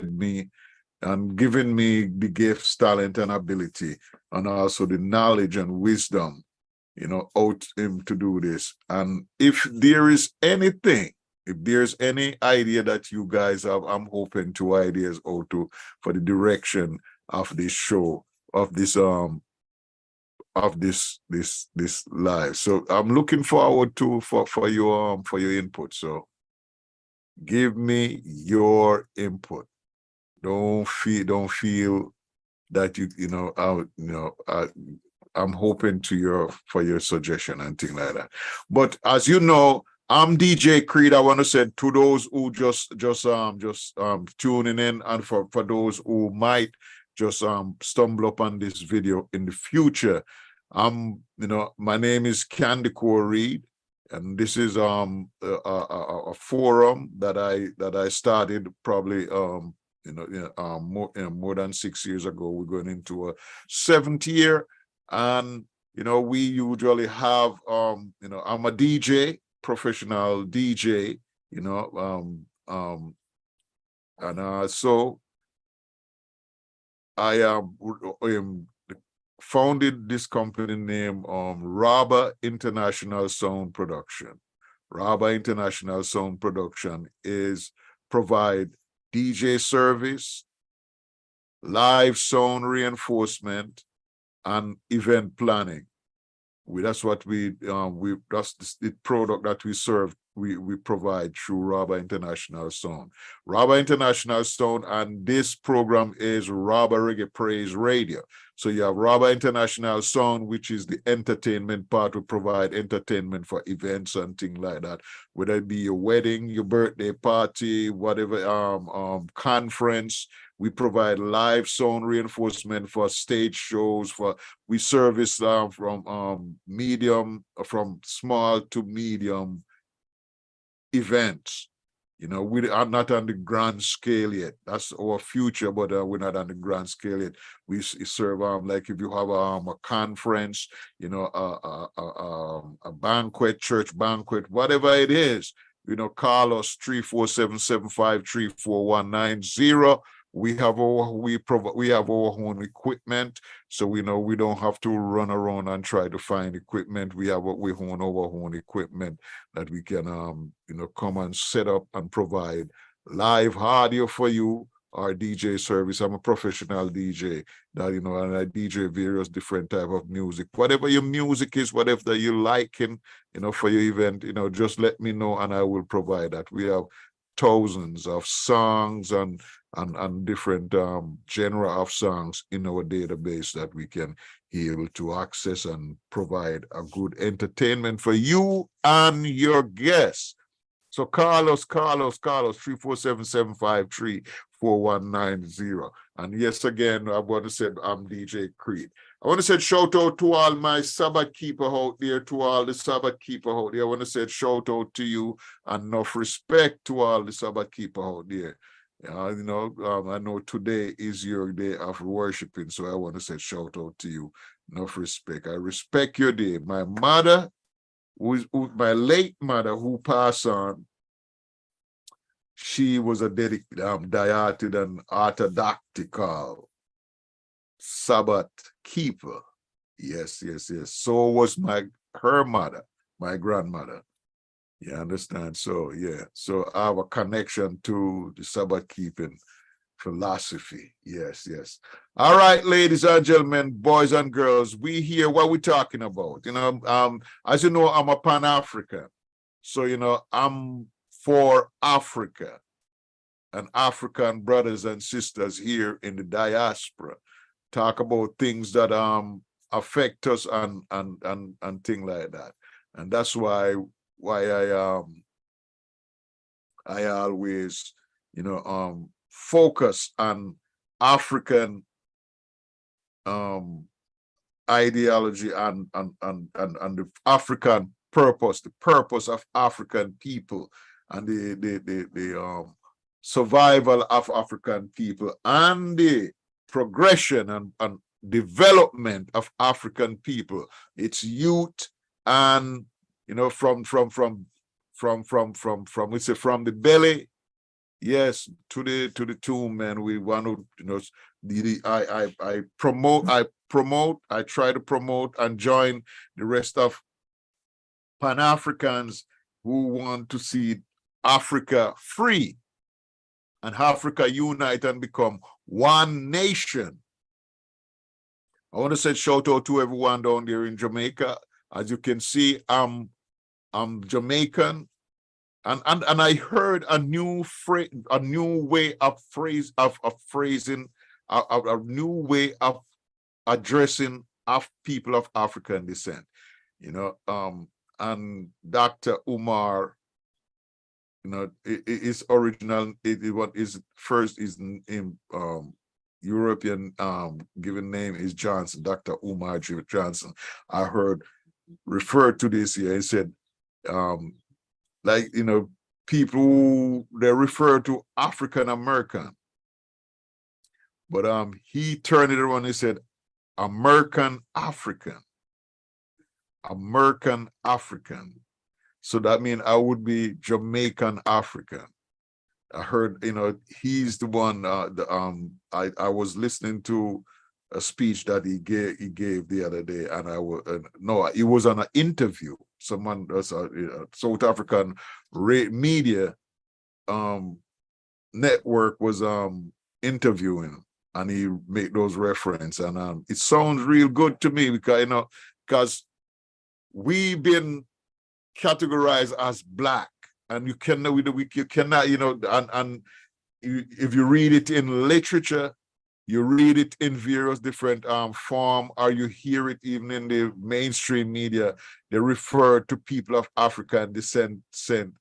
me and given me the gifts, talent, and ability, and also the knowledge and wisdom, out him to do this. And if there is anything, if there's any idea that you guys have, I'm open to ideas for the direction of this show, of this live. So I'm looking forward to for your input. So give me your input. Don't feel that I'm hoping for your suggestion and things like that. But as you know, I'm DJ Creid. I want to say to those who just tuning in, and for those who might just stumble upon this video in the future, my name is Creid, and this is a forum that I started probably more than 6 years ago. We're going into a 7th year, and we usually have I'm a DJ, professional DJ, and so I founded this company named Rabah International Sound Production. Rabah International Sound Production provide DJ service, live sound reinforcement, and event planning. That's what that's the product that we serve. We provide through Rabah International Sound. Rabah International Sound, and this program is Rabah Reggae Praise Radio. So you have Rabah International Sound, which is the entertainment part. We provide entertainment for events and things like that, whether it be your wedding, your birthday party, whatever, conference. We provide live sound reinforcement for stage shows. We service from small to medium events. We are not on the grand scale yet. That's our future, but we're not on the grand scale yet. We serve like if you have a conference, a banquet, church banquet, whatever it is, call us 347-753-4190. We have our own equipment, so we don't have to run around and try to find equipment. We have our own equipment that we can come and set up and provide live audio for you. Our DJ service. I'm a professional DJ that and I DJ various different type of music. Whatever your music is, whatever you liking, for your event, just let me know and I will provide that. We have thousands of songs and different genre of songs in our database that we can be able to access and provide a good entertainment for you and your guests. So call us 347-753-4190. And yes, again, I want to say I'm DJ Creid. I want to say shout out to all my Sabbath keeper out there, to all the Sabbath keeper out there. I want to say shout out to you and enough respect to all the Sabbath keeper out there. I know today is your day of worshiping, so I want to say shout out to you. Enough respect. I respect your day. My mother, my late mother who passed on, she was a dieted and orthodoxical Sabbath keeper. Yes. So was her mother, my grandmother. You understand? So yeah. So I have a connection to the Sabbath keeping philosophy. Yes. All right, ladies and gentlemen, boys and girls, we hear what we're talking about. As you know, I'm a Pan-African. So I'm for Africa and African brothers and sisters here in the diaspora. Talk about things that affect us and things like that. And that's why I always focus on African ideology and the African purpose, the purpose of African people, and the survival of African people, and the progression and development of African people, its youth, and from we say from the belly Yes, to the tune, man. We want to, I try to promote and join the rest of Pan-Africans who want to see Africa free and Africa unite and become one nation. I want to say shout out to everyone down there in Jamaica. As you can see, I'm Jamaican, and I heard a new phrase, a new way of phrasing, a new way of addressing of people of African descent. And Dr. Umar, his original, what is first is in European given name is Johnson, Dr. Umar Johnson. I heard referred to this here. He said, like, people, they refer to African American, but he turned it around. He said American African. So that means I would be Jamaican African. I heard, he's the one. I was listening to a speech that he gave the other day, and I was no, it was on an interview. Someone, South African media network was interviewing, and he made those reference, and it sounds real good to me because we've been categorized as Black, and you cannot, and if you read it in literature, you read it in various different form, or you hear it even in the mainstream media, they refer to people of African descent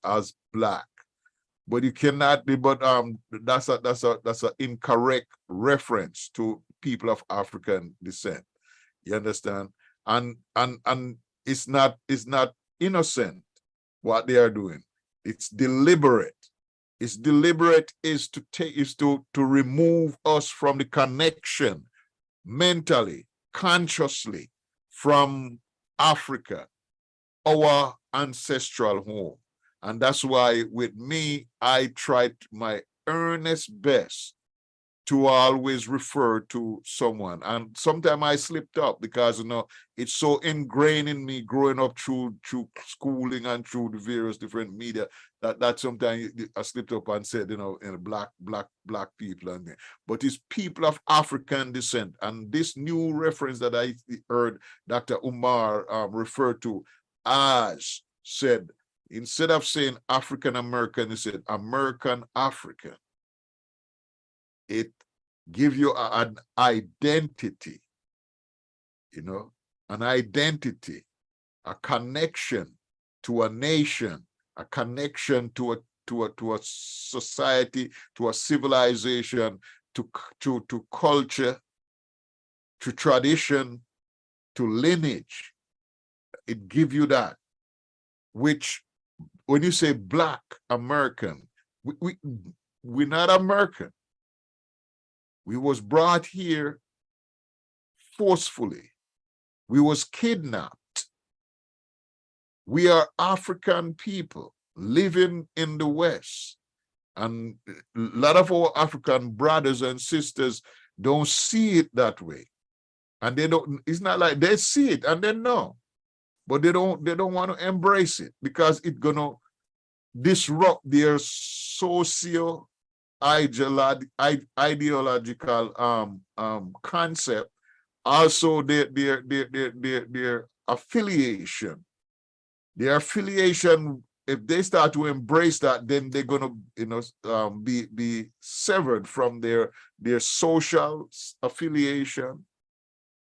as Black. But you cannot, but that's a incorrect reference to people of African descent. You understand? And it's not innocent what they are doing. It's deliberate. It's deliberate is to remove us from the connection mentally, consciously from Africa, our ancestral home. And that's why with me, I tried my earnest best to always refer to someone. And sometimes I slipped up because, it's so ingrained in me growing up through schooling and through the various different media that sometimes I slipped up and said, black people. But it's people of African descent. And this new reference that I heard Dr. Umar refer to as said, instead of saying African American, he said American African. It give you an identity, an identity, a connection to a nation, a connection to a society, to a civilization, to culture, to tradition, to lineage. It give you that, which when you say Black American, we're not American. We was brought here forcefully. We was kidnapped. We are African people living in the West. And a lot of our African brothers and sisters don't see it that way. And they don't, it's not like they see it and they know, but they don't want to embrace it because it's gonna disrupt their socio ideological concept, also their affiliation. Their affiliation, if they start to embrace that, then they're gonna be severed from their social affiliation,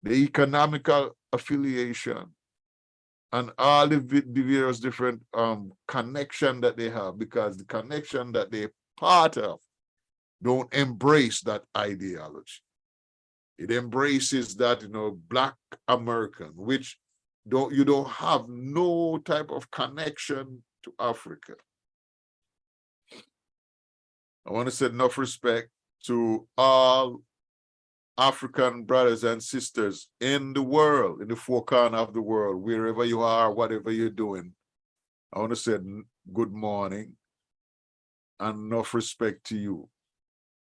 the economical affiliation, and all the various different connection that they have, because the connection that they're part of don't embrace that ideology. It embraces that, Black American, which you don't have no type of connection to Africa. I want to say enough respect to all African brothers and sisters in the world, in the four corners of the world, wherever you are, whatever you're doing. I want to say good morning. and enough respect to you.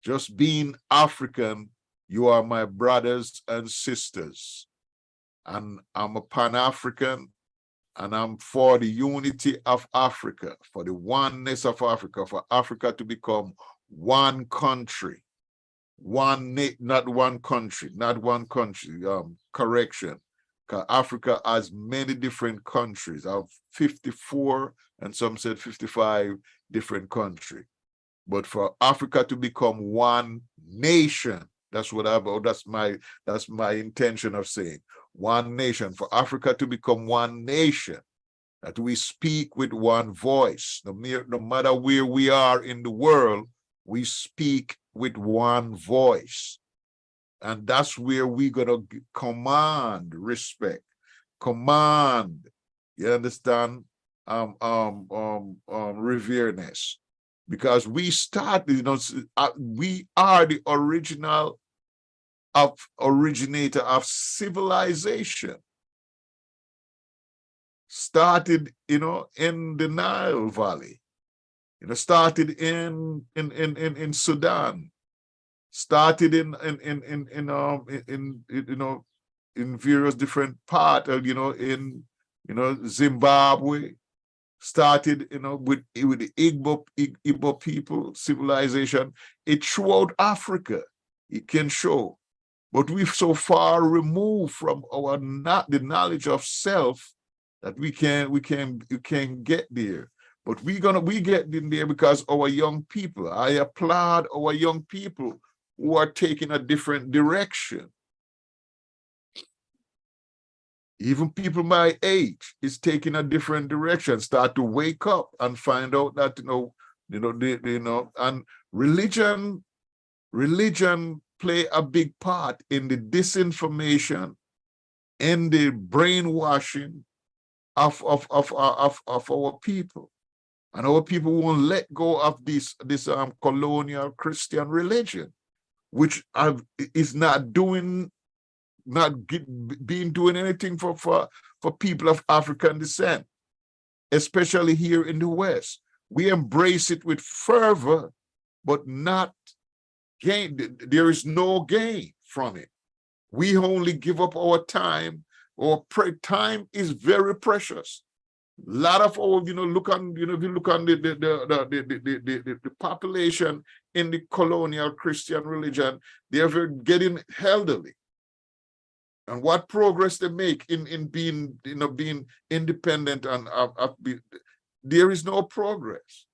Just being African, you are my brothers and sisters. And I'm a Pan-African, and I'm for the unity of Africa, for the oneness of Africa, for Africa to become one country, not one country, correction. Because Africa has many different countries. I have 54, and some said 55 different countries. But for Africa to become one nation, that's my intention of saying. One nation, for Africa to become one nation, that we speak with one voice. No matter where we are in the world, we speak with one voice. And that's where we're gonna command respect, command, you understand, revereness. Because we started, we are the originator of civilization. Started, in the Nile Valley, started in Sudan, started in various different parts, in Zimbabwe, started with the Igbo people civilization. It throughout Africa, it can show. But we've so far removed from the knowledge of self that we can get there. But we get in there because our young people, I applaud our young people who are taking a different direction. Even people my age is taking a different direction, start to wake up and find out that, and religion play a big part in the disinformation, in the brainwashing of our people. And our people won't let go of this colonial Christian religion, which is not doing anything for people of African descent, especially here in the West. We embrace it with fervor, but not gain. There is no gain from it. We only give up our time. Our time is very precious. A lot of our, if you look on the population in the colonial Christian religion, they're getting elderly. And what progress they make in being independent and there is no progress.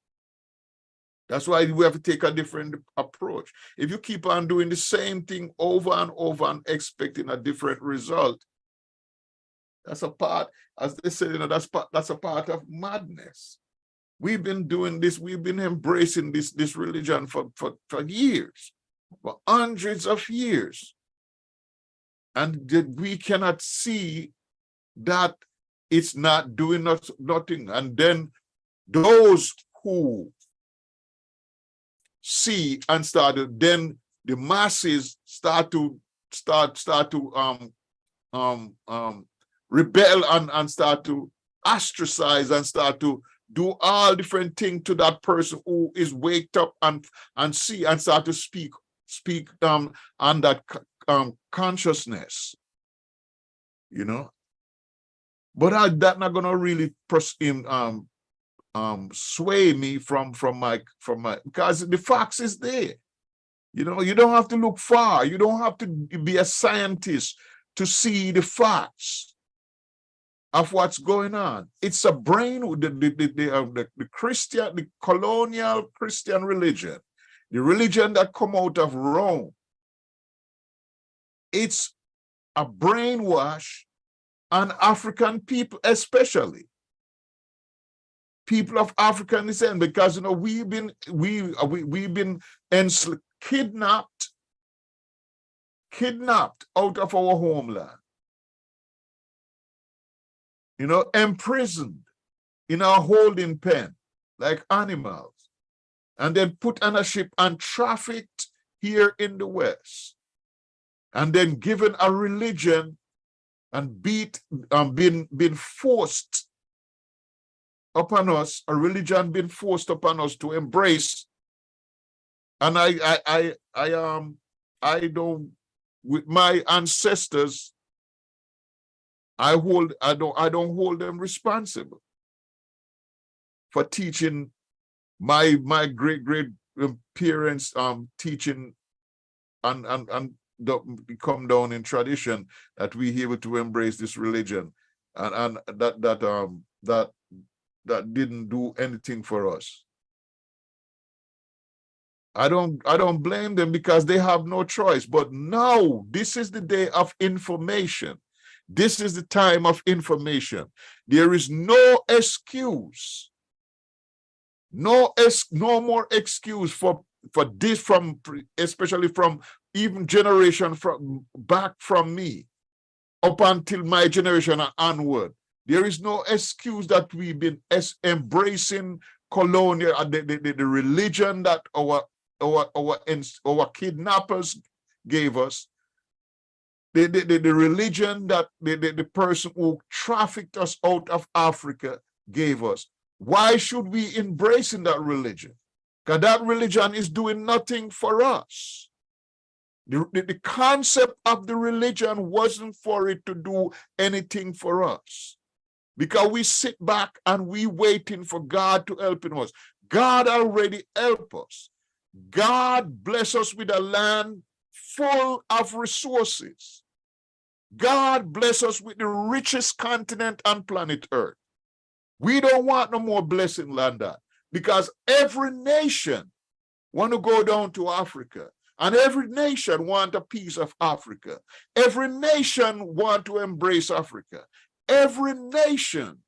That's why we have to take a different approach. If you keep on doing the same thing over and over and expecting a different result, that's a part, as they say, that's a part of madness. We've been doing this, we've been embracing this religion for years, for hundreds of years. And we cannot see that it's not doing nothing. And then those who see and then the masses start to rebel and start to ostracize and start to do all different things to that person who is waked up and see and start to speak on that consciousness, but that's not gonna really sway me from my because the facts is there. You don't have to look far. You don't have to be a scientist to see the facts of what's going on. It's a brain, the colonial Christian religion, the religion that come out of Rome. It's a brainwash on African people, especially people of African descent, because we've been kidnapped out of our homeland, imprisoned in our holding pen like animals, and then put on a ship and trafficked here in the West, and then given a religion and been forced upon us, a religion been forced upon us to embrace. And I don't, with my ancestors, I don't hold them responsible for teaching my great parents teaching and come down in tradition, that we able to embrace this religion, and that didn't do anything for us. I don't blame them, because they have no choice. But now this is the day of information. This is the time of information. There is no excuse, no more excuse for this, from especially from even generation from back from me up until my generation and onward. There is no excuse that we've been embracing colonial, the religion that our kidnappers gave us, the religion that the person who trafficked us out of Africa gave us. Why should we embrace that religion? Because that religion is doing nothing for us. The concept of the religion wasn't for it to do anything for us, because we sit back and we waiting for God to help us. God already helped us. God bless us with a land full of resources. God bless us with the richest continent on planet Earth. We don't want no more blessing than that, because every nation want to go down to Africa, and every nation want a piece of Africa. Every nation want to embrace Africa. Every nation,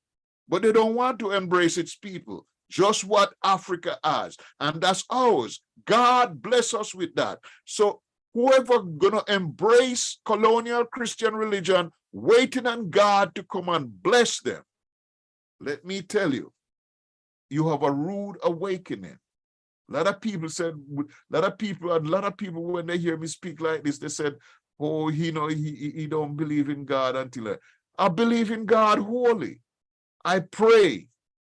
but they don't want to embrace its people, just what Africa has, and that's ours. God bless us with that. So whoever gonna embrace colonial Christian religion, waiting on God to come and bless them, let me tell you, you have a rude awakening. A lot of people said, a lot of people when they hear me speak like this, they said, oh, he don't believe in God until I believe in God wholly. I pray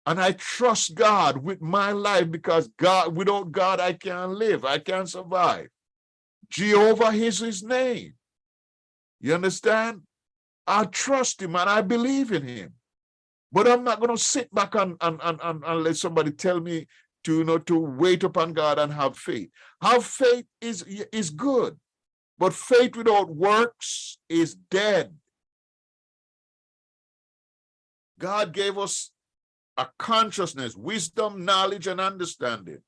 and I trust God with my life, because God, without God, I can't live. I can't survive. Jehovah is his name. You understand? I trust him and I believe in him. But I'm not going to sit back and let somebody tell me to wait upon God and have faith. Have faith is good, but faith without works is dead. God gave us a consciousness, wisdom, knowledge, and understanding.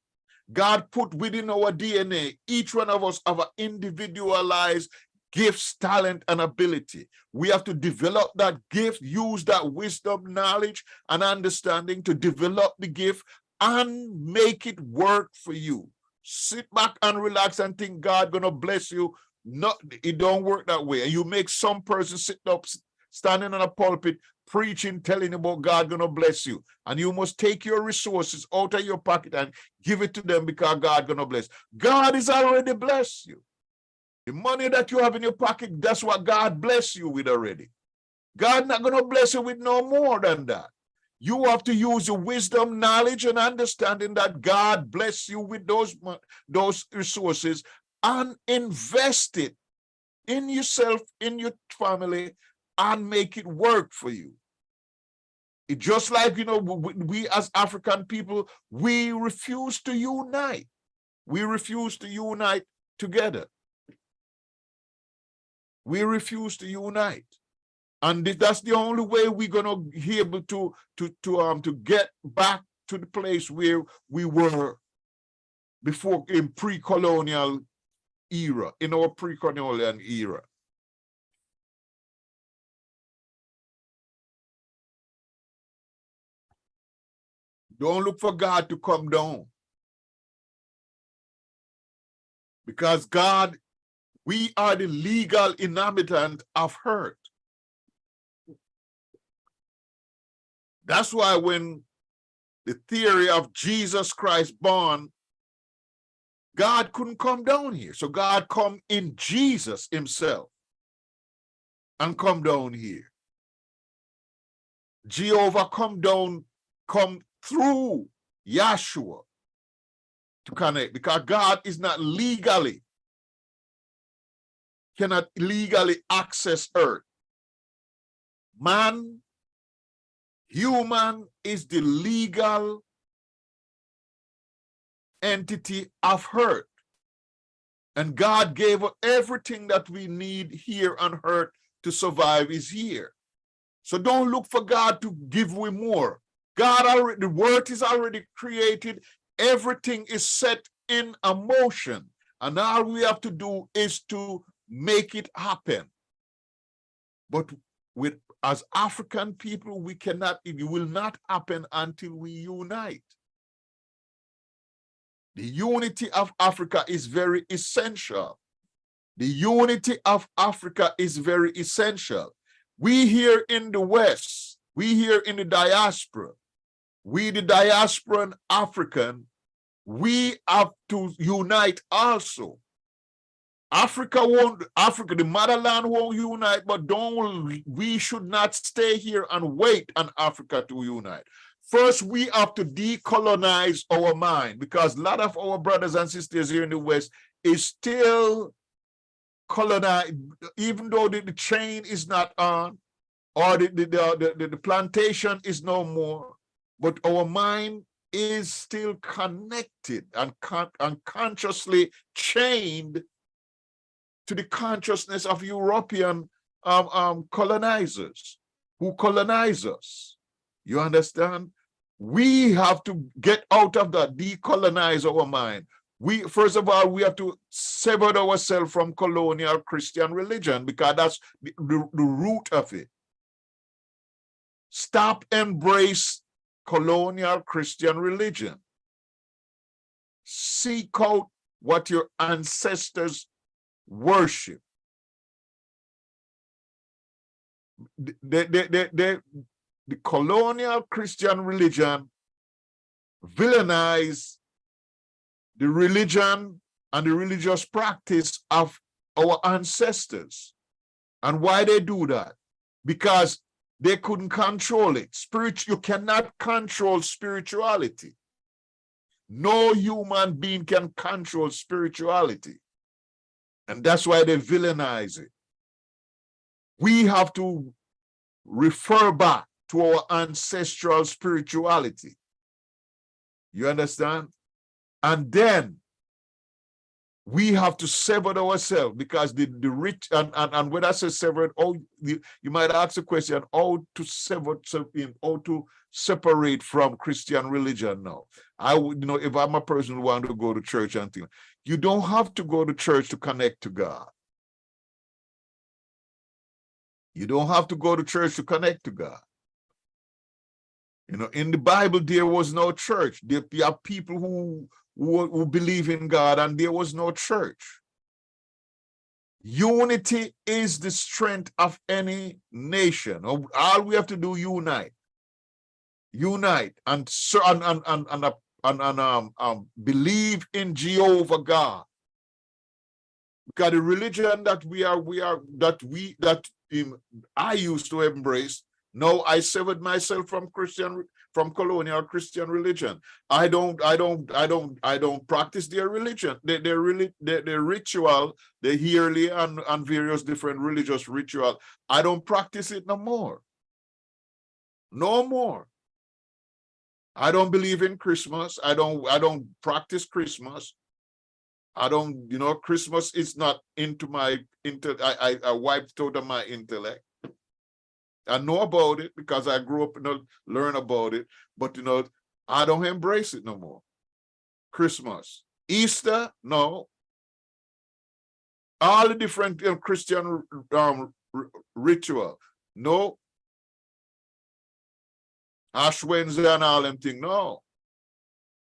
God put within our DNA, each one of us have an individualized gifts, talent, and ability. We have to develop that gift, use that wisdom, knowledge, and understanding to develop the gift and make it work for you. Sit back and relax and think God gonna bless you. No, it don't work that way. And you make some person sit up, standing on a pulpit, preaching, telling about God gonna bless you. And you must take your resources out of your pocket and give it to them, because God gonna bless. God is already blessed you. The money that you have in your pocket, that's what God bless you with already. God not gonna bless you with no more than that. You have to use your wisdom, knowledge, and understanding that God bless you with those resources, and invest it in yourself, in your family, and make it work for you. It just like, we as African people, we refuse to unite. We refuse to unite together. We refuse to unite. And that's the only way we're gonna be able to get back to the place where we were before, in pre-colonial era, in our pre-colonial era. Don't look for God to come down, because God, we are the legal inhabitant of earth. That's why when the theory of Jesus Christ born, God couldn't come down here. So God come in Jesus himself and come down here. Jehovah come down come through Yahshua to connect, because God is not legally, cannot legally access earth. Man, human is the legal entity of earth. And God gave us everything that we need here on earth to survive is here. So don't look for God to give we more. God already, the word is already created. Everything is set in a motion. And all we have to do is to make it happen. But with as African people, we cannot, it will not happen until we unite. The unity of Africa is very essential. The unity of Africa is very essential. We here in the West, we here in the diaspora, we the diasporan African, we have to unite also. Africa won't, the motherland won't unite, but we should not stay here and wait on Africa to unite. First, we have to decolonize our mind, because a lot of our brothers and sisters here in the West is still colonized, even though the chain is not on, or the plantation is no more, but our mind is still connected and unconsciously chained to the consciousness of European colonizers who colonize us. You understand? We have to get out of that, decolonize our mind. First of all, we have to sever ourselves from colonial Christian religion, because that's the root of it. Stop embrace colonial Christian religion. Seek out what your ancestors worship. The colonial Christian religion villainize the religion and the religious practice of our ancestors. And why they do that? Because they couldn't control it. You cannot control spirituality. No human being can control spirituality. And that's why they villainize it. We have to refer back to our ancestral spirituality. You understand? And then we have to sever ourselves, because the rich, and when I say severed, you might ask the question, how to sever, how to separate from Christian religion now. I would, if I'm a person who wants to go to church and things, you don't have to go to church to connect to God. You don't have to go to church to connect to God. In the Bible, there was no church. There are people who believe in God, and there was no church. Unity is the strength of any nation. All we have to do, unite and believe in Jehovah God. Because the religion that I used to embrace, no, I severed myself from colonial Christian religion. I don't practice their religion, their ritual, the yearly and various different religious ritual. I don't practice it no more. No more. I don't believe in Christmas. I don't practice Christmas. I don't, Christmas is not into my I wiped out of my intellect. I know about it because I grew up, learn about it, but I don't embrace it no more. Christmas, Easter, no. All the different Christian ritual, no. Ash Wednesday and all them things, no.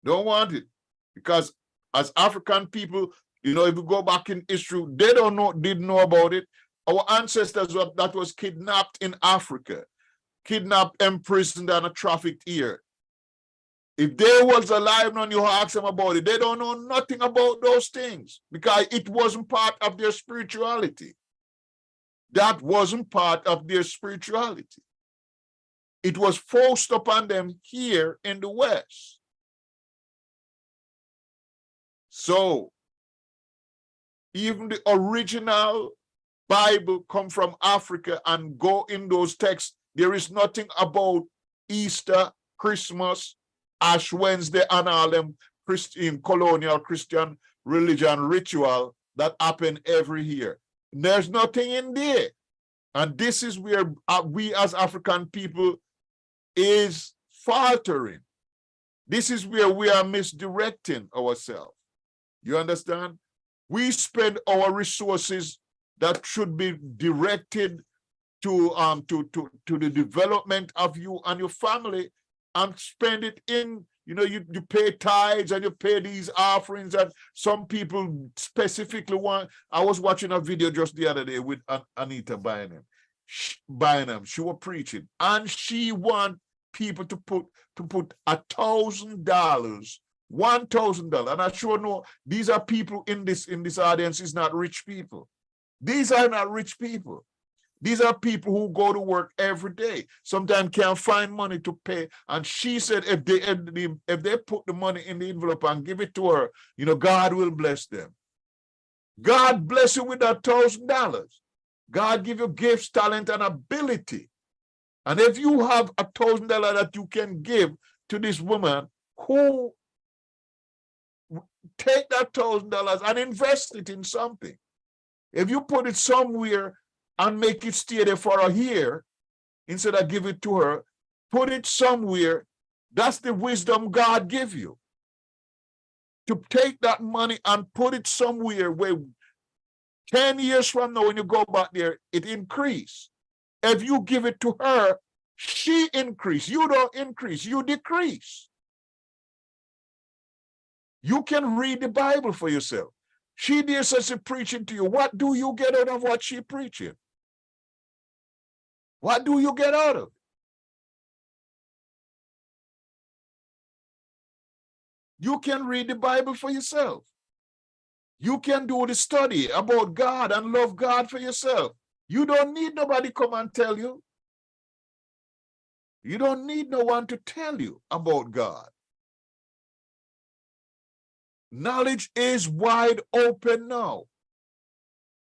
Don't want it, because as African people, if you go back in history, they didn't know about it. Our ancestors that was kidnapped in Africa, kidnapped, imprisoned, and trafficked here. If they was alive and you ask them about it, they don't know nothing about those things, because it wasn't part of their spirituality. That wasn't part of their spirituality. It was forced upon them here in the West. So even the original Bible come from Africa and go in those texts. There is nothing about Easter, Christmas, Ash Wednesday, and all them Christian colonial Christian religion ritual that happen every year. There's nothing in there. And this is where we as African people is faltering. This is where we are misdirecting ourselves. You understand? We spend our resources that should be directed to the development of you and your family, and spend it in, you pay tithes and you pay these offerings, and some people specifically want. I was watching a video just the other day with Anita Bynum. She was preaching, and she want people to put $1,000, $1,000. And I sure know these are people in this audience is not rich people. These are not rich people. These are people who go to work every day, sometimes can't find money to pay. And she said if they put the money in the envelope and give it to her, God will bless them. God bless you with that $1,000. God give you gifts, talent, and ability. And if you have $1,000 that you can give to this woman, who take that $1,000 and invest it in something. If you put it somewhere and make it stay there for a year, instead of give it to her, put it somewhere. That's the wisdom God give you. To take that money and put it somewhere where 10 years from now, when you go back there, it increase. If you give it to her, she increase. You don't increase, you decrease. You can read the Bible for yourself. She did such a preaching to you. What do you get out of what she preaching? What do you get out of it? You can read the Bible for yourself. You can do the study about God and love God for yourself. You don't need nobody come and tell you. You don't need no one to tell you about God. Knowledge is wide open now.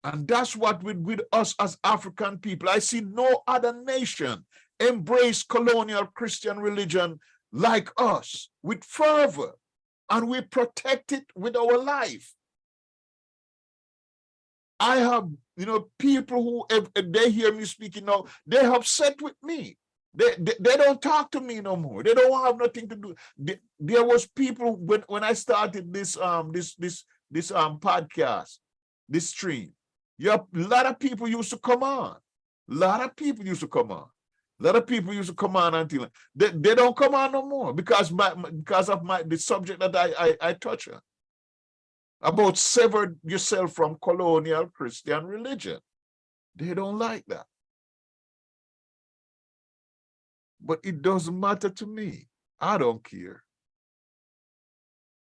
And that's what with us as African people. I see no other nation embrace colonial Christian religion like us with fervor, and we protect it with our life. I have, people who, if they hear me speaking now, they're upset with me. They don't talk to me no more. They don't have nothing to do. There was people when I started this podcast, this stream. A lot of people used to come on. A lot of people used to come on. A lot of people used to come on until they don't come on no more because of the subject that I touch on. About sever yourself from colonial Christian religion. They don't like that. But it doesn't matter to me. I don't care.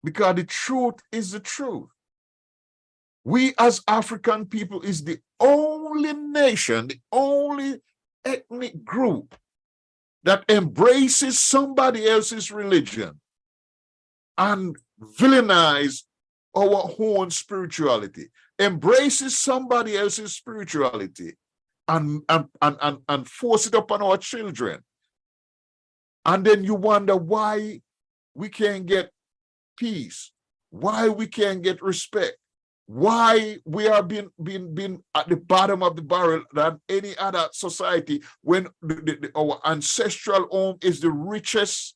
Because the truth is the truth. We as African people is the only nation, the only ethnic group that embraces somebody else's religion and villainize our own spirituality, embraces somebody else's spirituality and force it upon our children. And then you wonder why we can't get peace, why we can't get respect, why we are being at the bottom of the barrel than any other society when our ancestral home is the richest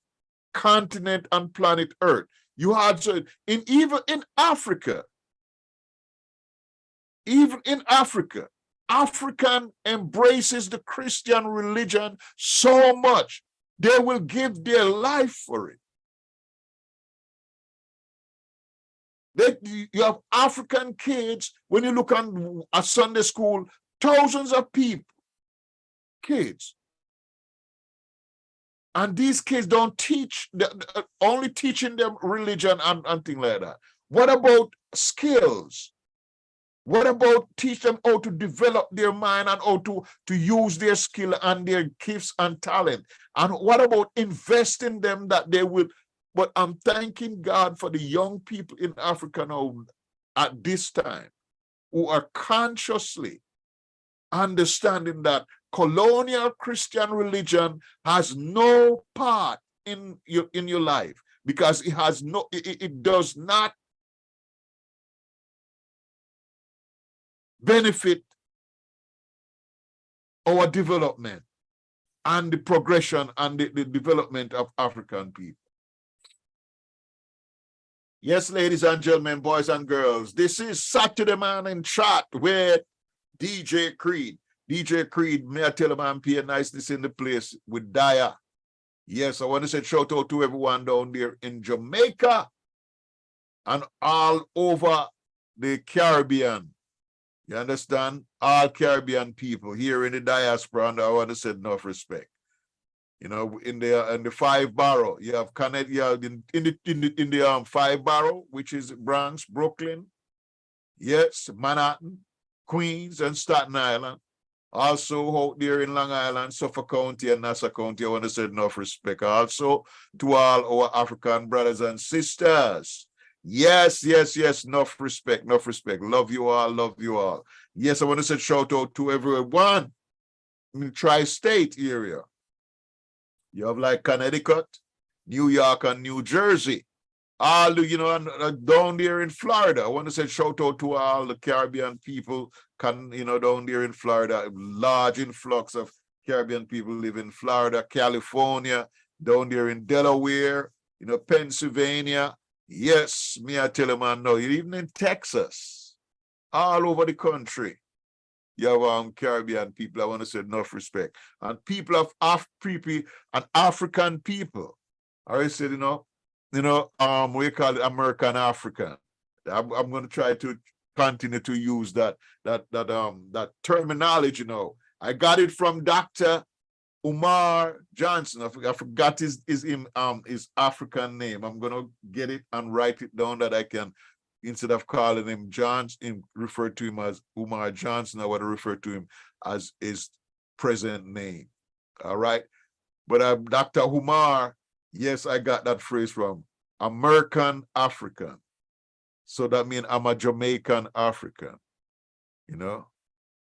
continent on planet Earth. You had even in Africa, African embraces the Christian religion so much they will give their life for it. You have African kids, when you look on a Sunday school, thousands of people, kids. And these kids don't teach, only teaching them religion and things like that. What about skills? What about teach them how to develop their mind and how to use their skill and their gifts and talent? And what about invest in them that they will? But I'm thanking God for the young people in Africa now at this time who are consciously understanding that colonial Christian religion has no part in your life, because it has no, it does not benefit our development and the progression and the development of African people. Yes, ladies and gentlemen, boys and girls, this is Saturday Morning Chat with DJ Creid. DJ Creid, may I tell him I'm paying niceness in the place with Daya. Yes, I want to say shout out to everyone down there in Jamaica and all over the Caribbean. You understand? All Caribbean people here in the diaspora, and I want to say enough respect. You know, in the 5 borough, you have Connecticut, you have in the 5 borough, which is Bronx, Brooklyn, yes, Manhattan, Queens, and Staten Island. Also out there in Long Island, Suffolk County, and Nassau County, I want to say enough respect. Also to all our African brothers and sisters. Yes, yes, yes, enough respect, enough respect. Love you all, love you all. Yes, I want to say shout out to everyone in the tri-state area. You have like Connecticut, New York, and New Jersey. All the, you know, down there in Florida. I want to say shout out to all the Caribbean people, you know, down there in Florida. Large influx of Caribbean people live in Florida, California, down there in Delaware, you know, Pennsylvania. Yes, me I tell them I know. Even in Texas, all over the country, you have Caribbean people. I want to say enough respect. And people of and African people. I already said, we call it American African. I'm going to try to continue to use that terminology. I got it from Dr. Umar Johnson. I forgot his African name. I'm going to get it and write it down that I can, instead of calling him Johnson, refer to him as Umar Johnson. I want to refer to him as his present name. All right. But Dr. Umar, yes, I got that phrase from American African. So that means I'm a Jamaican African, you know.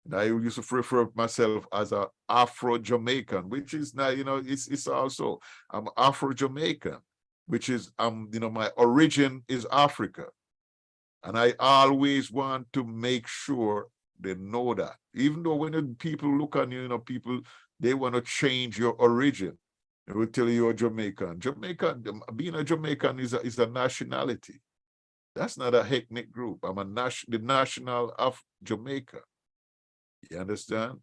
And I used to refer to myself as a Afro-Jamaican, which is now, it's also, I'm Afro-Jamaican, which is, my origin is Africa. And I always want to make sure they know that. Even though when people look on you, people, they want to change your origin. They will tell you you're Jamaican. Being a Jamaican is a nationality. That's not a ethnic group. I'm the national of Jamaica. You understand?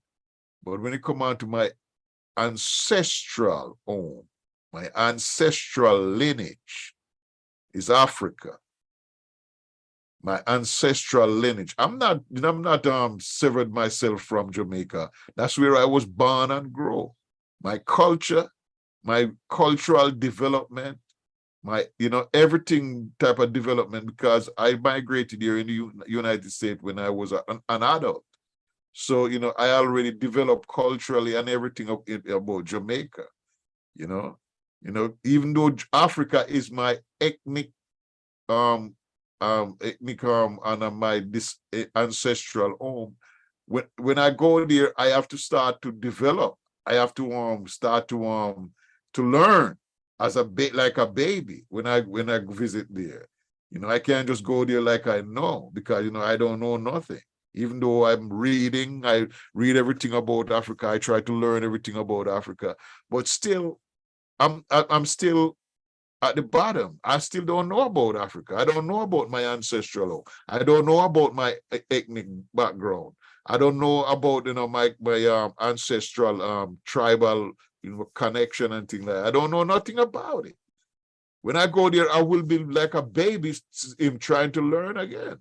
But when it come on to my ancestral home, my ancestral lineage is Africa. My ancestral lineage. I'm not severed myself from Jamaica. That's where I was born and grow. My culture, my cultural development, my, everything type of development, because I migrated here in the United States when I was an adult. So, I already developed culturally and everything about Jamaica, even though Africa is my ethnic, and my ancestral home. When I go there, I have to start to develop. I have to start to learn as like a baby when I visit there. I can't just go there like I know, because I don't know nothing. Even though I'm reading, I read everything about Africa. I try to learn everything about Africa, but still, I'm still at the bottom. I still don't know about Africa. I don't know about my ancestral home. I don't know about my ethnic background. I don't know about my ancestral tribal connection and things like that. I don't know nothing about it. When I go there, I will be like a baby trying to learn again.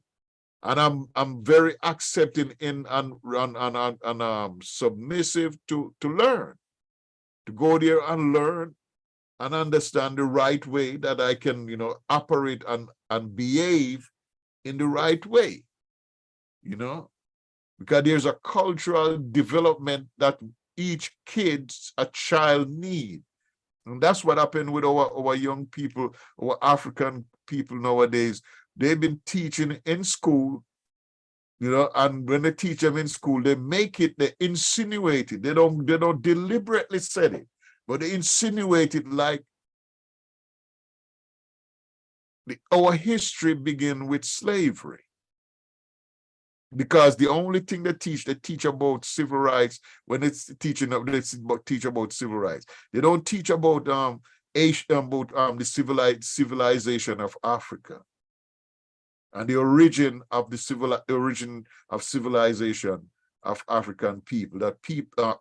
And I'm very accepting and submissive to learn, to go there and learn and understand the right way that I can, operate and behave in the right way. you know, because there's a cultural development that each a child need. And that's what happened with our young people, our African people nowadays. They've been teaching in school, you know, and when they teach them in school, they make it, they insinuate it. They don't deliberately say it, but they insinuate it like our history began with slavery. Because the only thing they teach about civil rights when it's teaching, they teach about civil rights. They don't teach about the civilization of Africa and the origin of civilization of African people. That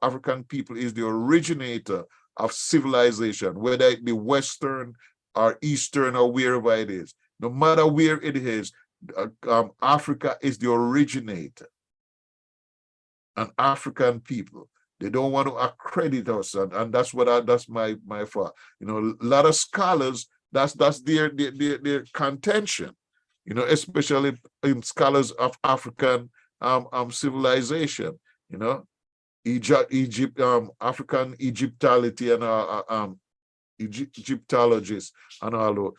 African people is the originator of civilization, whether it be Western or Eastern or wherever it is. No matter where it is, Africa is the originator. And African people, they don't want to accredit us, and that's what that's my fault. You know, a lot of scholars, that's their contention. You know, especially in scholars of African civilization. You know, Egypt, African Egyptology and Egyptologists and all.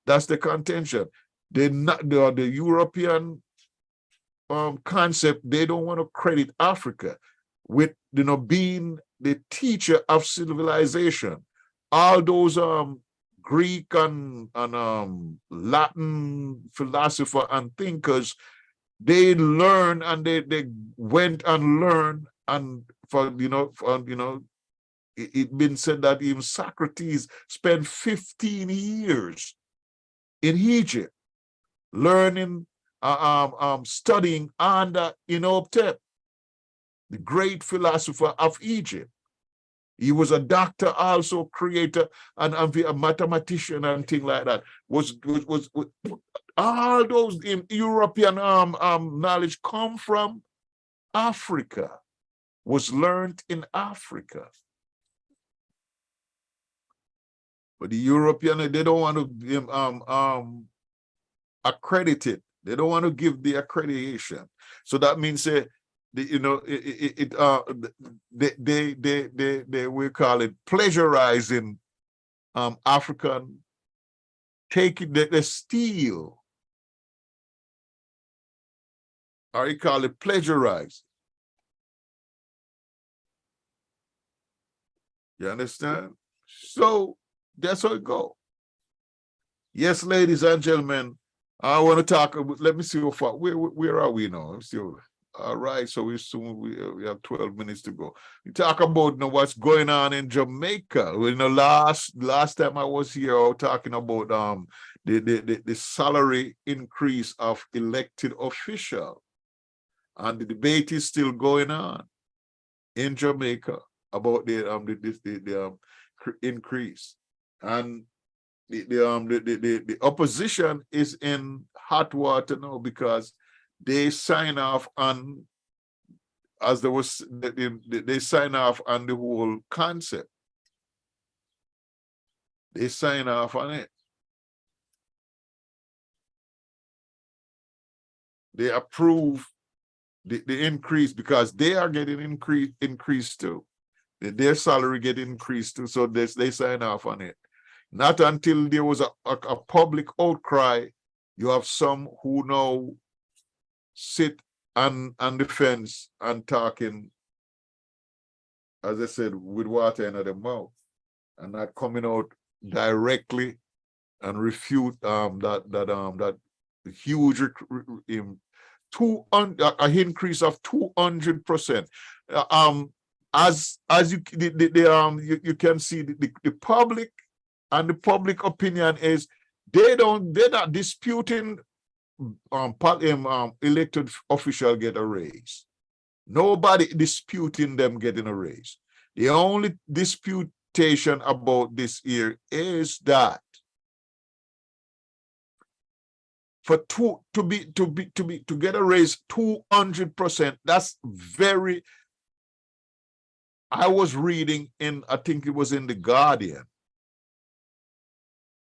That's the contention. The European concept, they don't want to credit Africa with, you know, being the teacher of civilization. All those Greek and Latin philosophers and thinkers, they learn and they went and learned, and it been said that even Socrates spent 15 years in Egypt learning, studying under Imhotep, the great philosopher of Egypt. He was a doctor, also creator, and a mathematician and things like that. Was all those European knowledge come from Africa, was learned in Africa. But the European, they don't want to accredit it. They don't want to give the accreditation. So that means they we call it pleasurizing African, taking the steal, or you call it pleasurize. You understand? So that's how it goes. Yes, ladies and gentlemen, I want to talk. Let me see how far. Where are we now? Let's see. All right, so we have 12 minutes to go. We talk about what's going on in Jamaica. Last time I was here, I was talking about the salary increase of elected officials, and the debate is still going on in Jamaica about the increase, and the opposition is in hot water now because they sign off on, as there was, they sign off on the whole concept. They sign off on it. They approve the increase because they are getting increased too. Their salary get increased too, so they sign off on it. Not until there was a public outcry, you have some who now sit on the fence and talking, as I said, with water in their mouth, and not coming out directly and refute that huge an increase of 200%. As you can see, the public and the public opinion is they're not disputing elected official get a raise. Nobody disputing them getting a raise. The only disputation about this here is that to get a raise 200%, that's very. I was reading I think it was in The Guardian,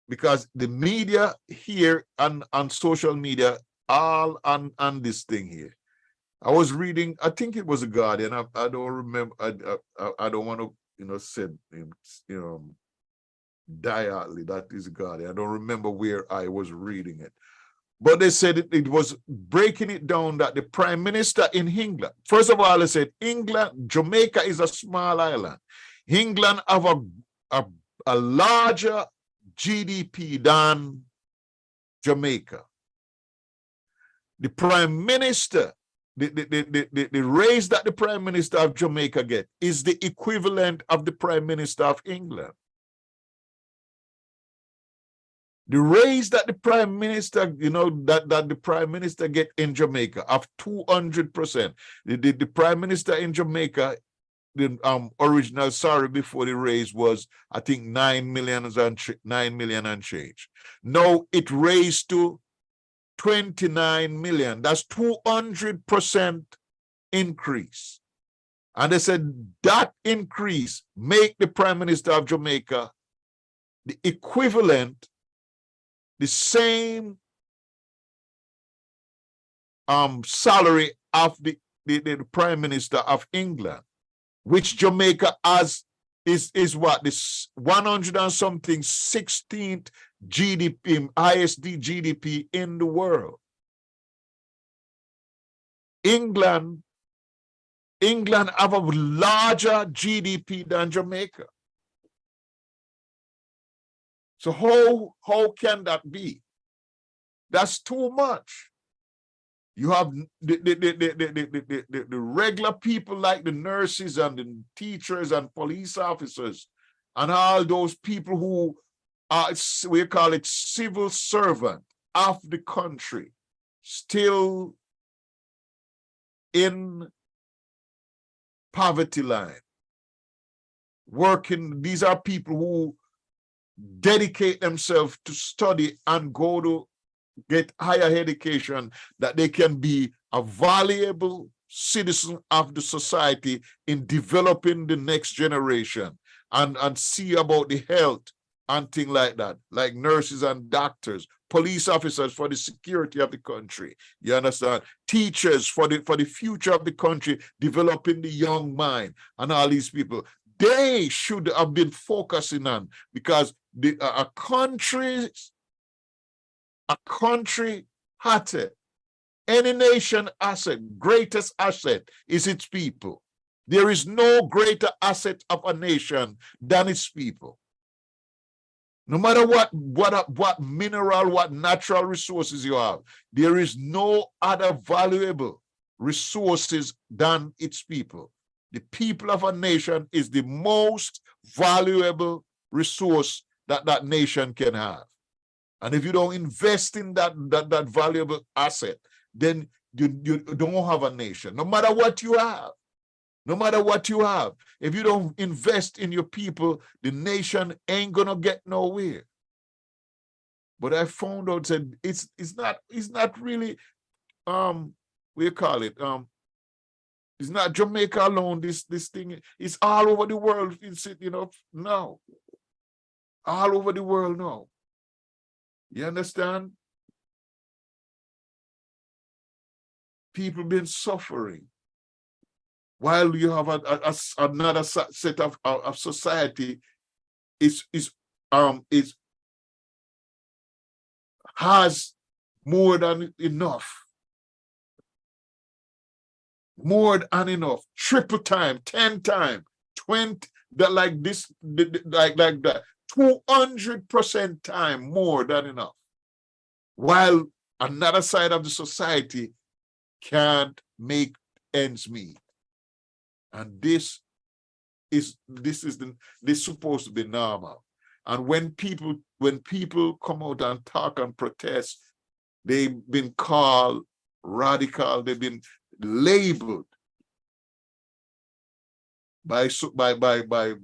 because the media here and on social media all on this thing here, I was reading, I think it was a Guardian. I don't remember. I don't want to, say, directly that is Guardian. I don't remember where I was reading it. But they said it was breaking it down that the prime minister in England, first of all, they said Jamaica is a small island. England have a larger GDP than Jamaica. The prime minister, the raise that the prime minister of Jamaica get is the equivalent of the prime minister of England. The raise that the prime minister, that the prime minister get in Jamaica of 200%. The prime minister in Jamaica, the original salary before the raise was, I think, 9 million and change. Now it raised to 29 million. That's 200% increase. And they said that increase make the prime minister of Jamaica the equivalent, the same salary of the prime minister of England, which Jamaica has is what, this 100 and something 16th GDP, ISD GDP in the world. England have a larger GDP than Jamaica. So how can that be? That's too much. You have the regular people like the nurses and the teachers and police officers and all those people who are, we call it civil servant of the country, still in poverty line, working. These are people who dedicate themselves to study and go to get higher education, that they can be a valuable citizen of the society in developing the next generation and see about the health and things like that, like nurses and doctors, police officers for the security of the country. You understand? Teachers for the future of the country, developing the young mind and all these people. They should have been focusing on, because a country asset, any nation asset, greatest asset is its people. There is no greater asset of a nation than its people. No matter what mineral, what natural resources you have, there is no other valuable resources than its people. The people of a nation is the most valuable resource that nation can have. And if you don't invest in that valuable asset, then you don't have a nation, no matter what you have. No matter what you have, if you don't invest in your people, the nation ain't gonna get nowhere. But I found out that it's not really we call it it's not Jamaica alone. This thing is all over the world. It's now, all over the world now. You understand? People been suffering, while you have another set of society has more than enough. More than enough. Triple time, 10 times, 20, that like this, like that, 200% time more than enough. While another side of the society can't make ends meet. And this is supposed to be normal. And when people come out and talk and protest, they've been called radical, they've been labeled by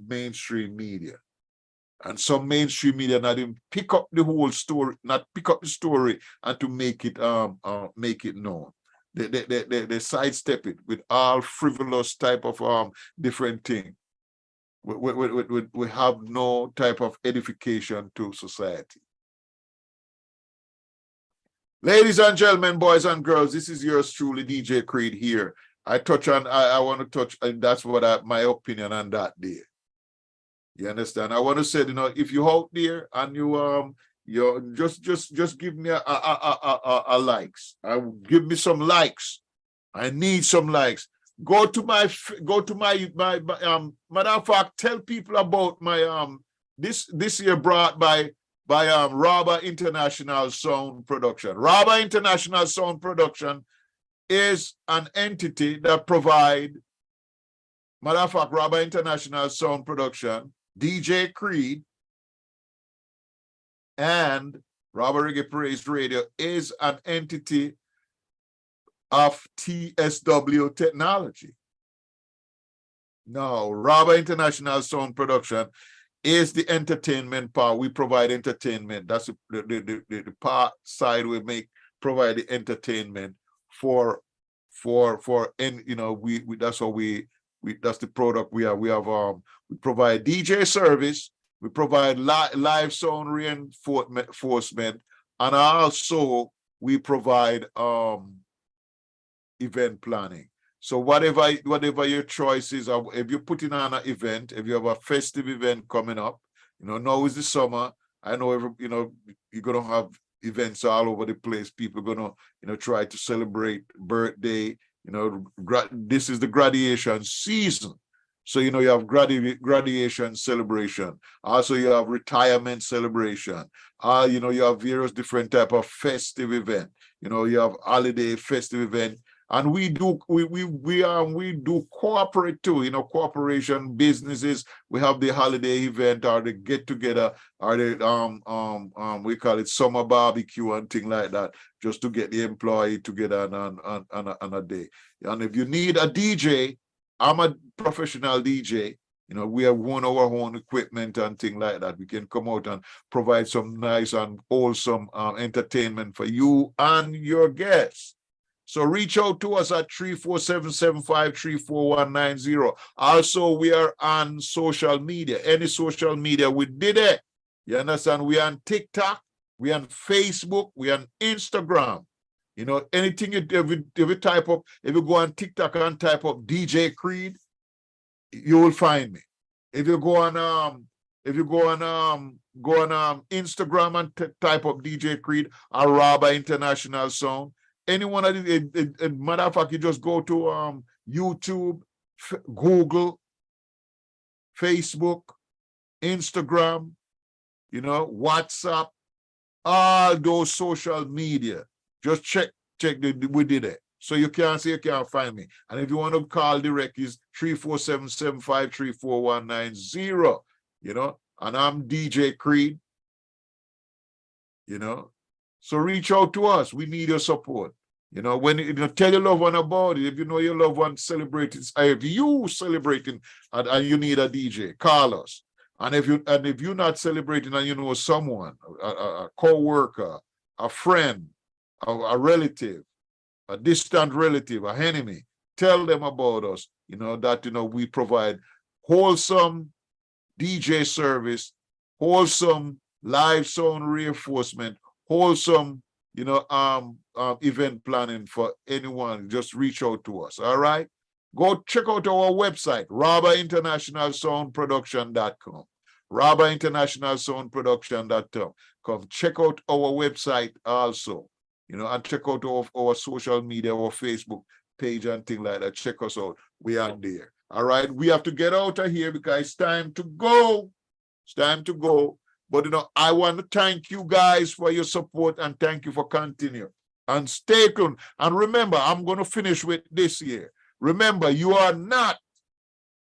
mainstream media. And some mainstream media not even pick up the whole story, not pick up the story and to make it known. They sidestep it with all frivolous type of different thing. We have no type of edification to society. Ladies and gentlemen, boys and girls, this is yours truly, DJ Creid here. I want to touch, and that's what my opinion on that day. You understand? I want to say, if you out there and you just give me a likes. Give me some likes. I need some likes. Matter of fact, tell people about my this year brought by Rabah International Sound Production. Rabah International Sound Production is an entity that provide, matter of fact, Rabah International Sound Production, DJ Creid, and Rabah Reggae Praise Radio is an entity of TSW Technology. Now, Rabah International Sound Production is the entertainment part. We provide entertainment. That's the part side we provide the entertainment for and we that's how we that's the product we have. We provide DJ service, we provide live sound reinforcement, and also we provide event planning. So whatever your choice is, if you're putting on an event, if you have a festive event coming up, now is the summer. I know you're gonna have events all over the place. People are gonna try to celebrate birthday. This is the graduation season. So you have graduation celebration. Also, you have retirement celebration. You have various different type of festive event. You have holiday festive event. And we do cooperate too, cooperation businesses. We have the holiday event or the get together or the we call it summer barbecue and thing like that, just to get the employee together on a day. And if you need a DJ, I'm a professional DJ. We have our own equipment and thing like that. We can come out and provide some nice and wholesome entertainment for you and your guests. So reach out to us at 347-753-4190. Also, we are on social media. Any social media, we did it. You understand? We are on TikTok, we are on Facebook, we are on Instagram. Anything if you type up, if you go on TikTok and type up DJ Creid, you will find me. If you go on Instagram and type up DJ Creid or Rabah International Sound. Anyone of these, matter of fact, you just go to YouTube, Google, Facebook, Instagram, WhatsApp, all those social media. Just check we did it. So you can't find me. And if you want to call direct, is 347-753-4190. And I'm DJ Creid. So reach out to us. We need your support. When tell your loved one about it. If you know your loved one celebrating, if you celebrating and you need a DJ, call us. And if you're not celebrating and you know someone, a co-worker, a friend, a relative, a distant relative, a enemy, tell them about us. That we provide wholesome DJ service, wholesome live sound reinforcement, wholesome event planning for anyone. Just reach out to us. All right, go check out our website, RabahInternationalSoundProduction.com. RabahInternationalSoundProduction.com. Come check out our website also, and check out our social media, our Facebook page and things like that. Check us out. We are there. All right, we have to get out of here because it's time to go. It's time to go. But I want to thank you guys for your support and thank you for continuing. And stay tuned. And remember, I'm going to finish with this here. Remember, you are not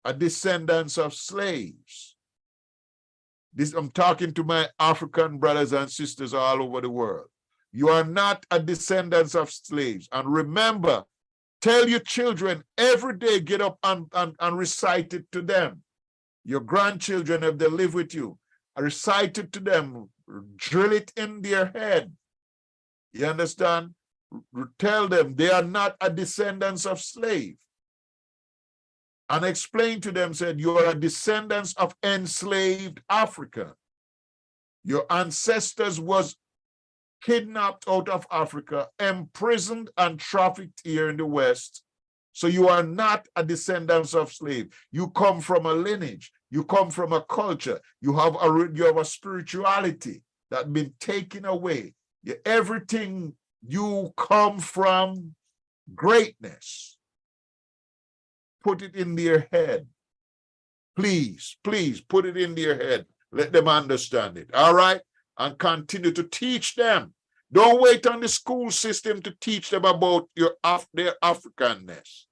a descendants of slaves. I'm talking to my African brothers and sisters all over the world. You are not a descendants of slaves. And remember, tell your children every day, get up and recite it to them. Your grandchildren, if they live with you, recite it to them, drill it in their head. You understand? Tell them they are not a descendants of slave. And explain to them, said, you are a descendants of enslaved Africa. Your ancestors was kidnapped out of Africa, imprisoned and trafficked here in the West. So you are not a descendant of slave. You come from a lineage. You come from a culture. You have a spirituality that's been taken away. Everything you come from greatness. Put it in their head. Please, please put it in their head. Let them understand it. All right? And continue to teach them. Don't wait on the school system to teach them about their Africanness.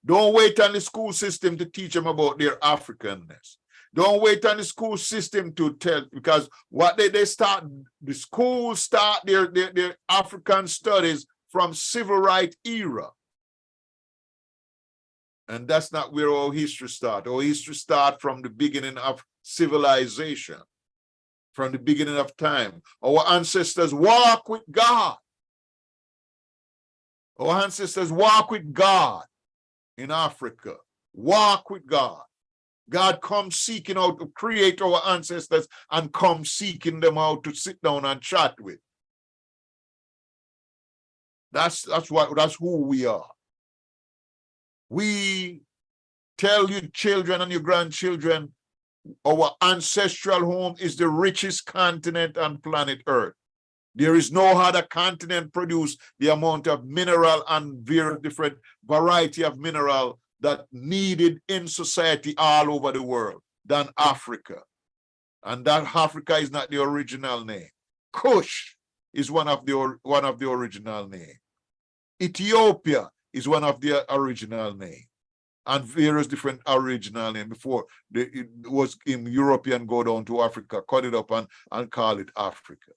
Don't wait on the school system to teach them about their Africanness. Don't wait on the school system to tell, because what they start, the schools start their African studies from civil rights era. And that's not where our history starts. Our history starts from the beginning of civilization, from the beginning of time. Our ancestors walk with God. Our ancestors walk with God in Africa. Walk with God. God comes seeking out to create our ancestors and come seeking them out to sit down and chat with. That's who we are. We tell your children and your grandchildren our ancestral home is the richest continent on planet Earth. There is no other continent produce the amount of mineral and very different variety of mineral that needed in society all over the world than Africa. And that Africa is not the original name. Kush is one of the original name. Ethiopia is one of the original name. And various different original names before it was in European go down to Africa, cut it up and call it Africa.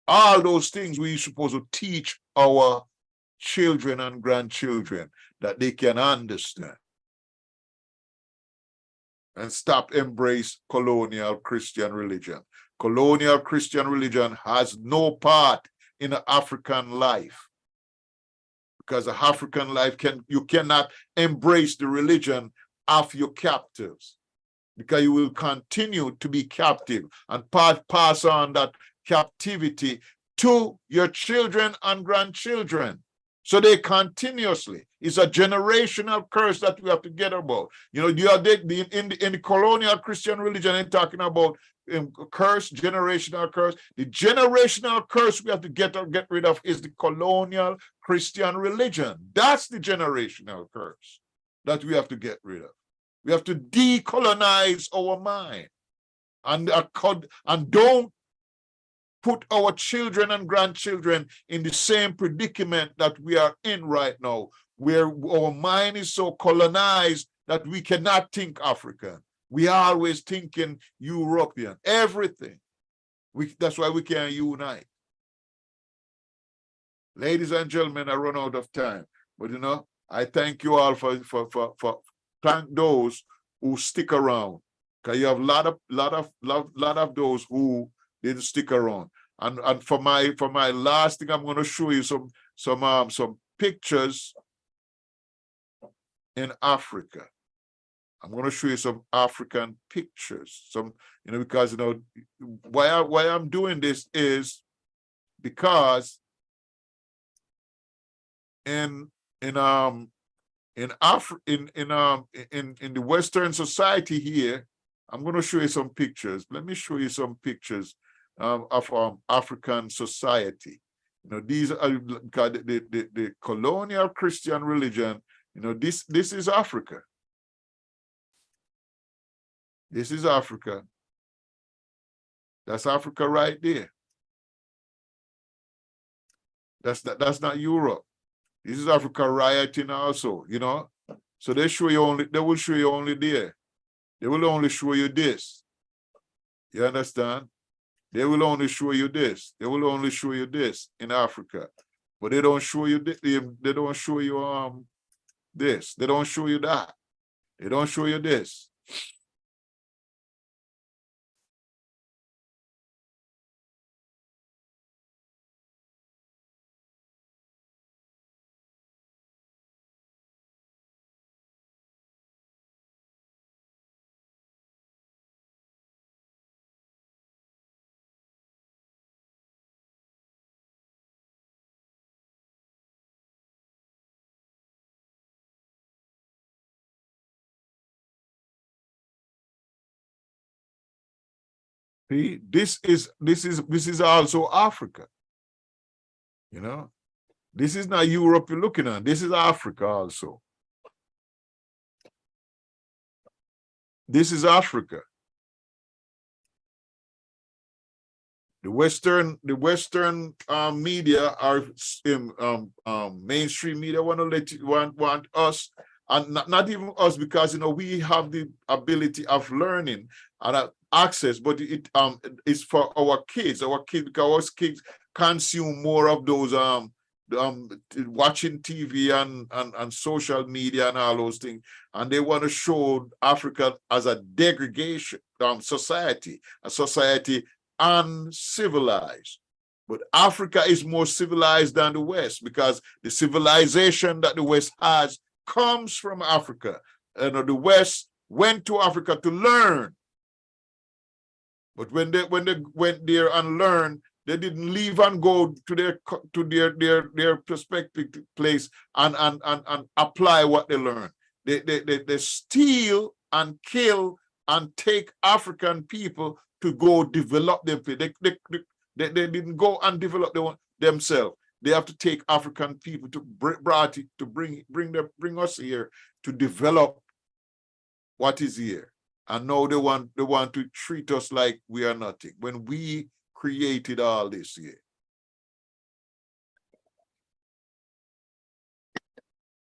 All those things we supposed to teach our children and grandchildren that they can understand. And stop embrace colonial Christian religion. Colonial Christian religion has no part in the African life. Because the African life, you cannot embrace the religion of your captives, because you will continue to be captive and pass on that captivity to your children and grandchildren. So they continuously, it's a generational curse that we have to get about. You know, in the colonial Christian religion, they're talking about curse, generational curse. The generational curse we have to get rid of is the colonial Christian religion. That's the generational curse that we have to get rid of. We have to decolonize our mind and don't put our children and grandchildren in the same predicament that we are in right now, where our mind is so colonized that we cannot think African. We are always thinking European, everything. That's why we can't unite. Ladies and gentlemen, I run out of time, but you know, I thank you all for thank those who stick around, because you have a lot of those who didn't stick around. And for my last thing, I'm going to show you some pictures in Africa. I'm going to show you some African pictures. Because why I'm doing this is because in the Western society here, I'm going to show you some pictures. Let me show you some pictures of African society. These are the colonial Christian religion. This is Africa. This is Africa. That's Africa right there. That's not Europe. This is Africa rioting also, So they will show you only there. They will only show you this. You understand? They will only show you this. They will only show you this in Africa. But they don't show you they don't show you this. They don't show you that. They don't show you this. See, this is also Africa. You know, this is not Europe you're looking at. This is Africa also. This is Africa. The Western media are mainstream media want to want us, and not even us, because we have the ability of learning and access, but it's for our kids, because our kids consume more of those watching TV and social media and all those things, and they want to show Africa as a degradation society, a society uncivilized. But Africa is more civilized than the West, because the civilization that the West has comes from Africa. And the West went to Africa to learn. But when they went there and learned, they didn't leave and go to their prospective place and apply what they learned. They steal and kill and take African people to go develop them. They didn't go and develop themselves. They have to take African people to bring us here to develop what is here. And now they want to treat us like we are nothing, when we created all this here.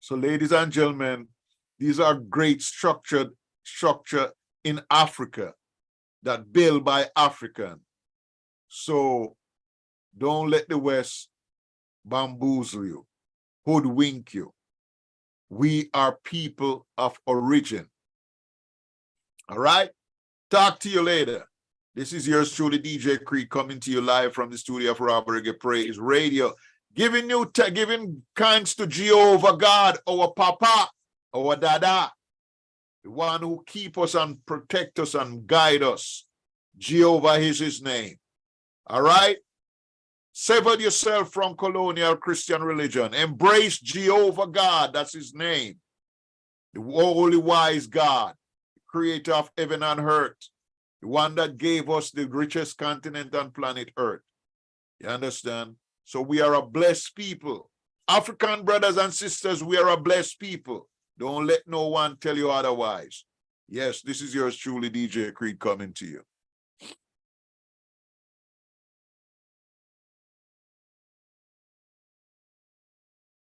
So, ladies and gentlemen, these are great structure in Africa that built by African. So don't let the West bamboozle you, hoodwink you. We are people of origin. All right? Talk to you later. This is yours truly, DJ Creid, coming to you live from the studio of Rabah Reggae Praise Radio, giving thanks to Jehovah God, our Papa, our Dada, the one who keep us and protect us and guide us. Jehovah is his name. All right? Sever yourself from colonial Christian religion. Embrace Jehovah God, that's his name. The holy wise God, the creator of heaven and earth, the one that gave us the richest continent on planet Earth. You understand? So we are a blessed people. African brothers and sisters, we are a blessed people. Don't let no one tell you otherwise. Yes, this is yours truly, DJ Creid, coming to you.